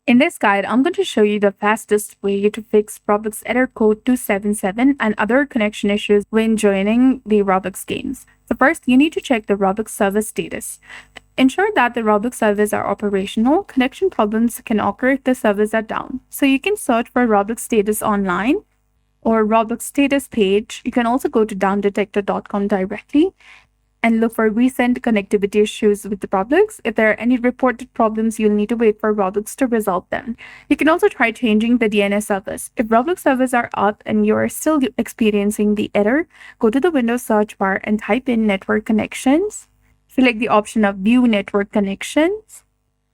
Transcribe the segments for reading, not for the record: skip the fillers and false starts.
In this guide, I'm going to show you the fastest way to fix Roblox error code 277 and other connection issues when joining the Roblox games. So first, you need to check the Roblox server status. Ensure that the Roblox servers are operational. Connection problems can occur if the servers are down. So you can search for Roblox status online or Roblox status page. You can also go to downdetector.com directly and look for recent connectivity issues with the Roblox. If there are any reported problems, you'll need to wait for Roblox to resolve them. You can also try changing the DNS servers. If Roblox servers are up and you're still experiencing the error, go to the Windows search bar and type in network connections. Select the option of view network connections.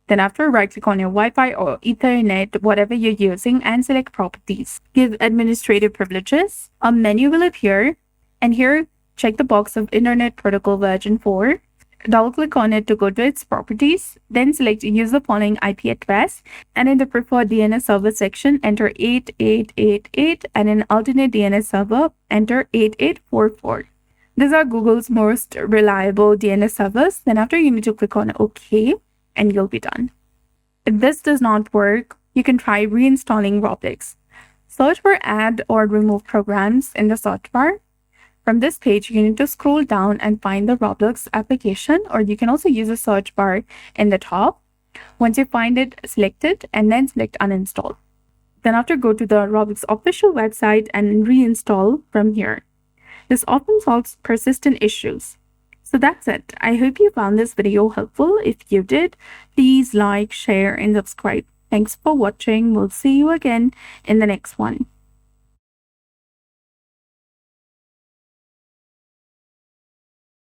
Then after, right-click on your Wi-Fi or Ethernet, whatever you're using, and select properties. Give administrative privileges. A menu will appear, and here, check the box of Internet Protocol version 4. Double-click on it to go to its properties. Then select use the following IP address. And in the preferred DNS server section, enter 8888, and in alternate DNS server, enter 8844. These are Google's most reliable DNS servers. Then after, you need to click on OK, and you'll be done. If this does not work, you can try reinstalling Roblox. Search for add or remove programs in the search bar. From this page, you need to scroll down and find the Roblox application, or you can also use a search bar in the top. Once you find it, select it and then select uninstall. Then after, go to the Roblox official website and reinstall from here. This often solves persistent issues. So that's it. I hope you found this video helpful. If you did, please like, share, and subscribe. Thanks for watching. We'll see you again in the next one.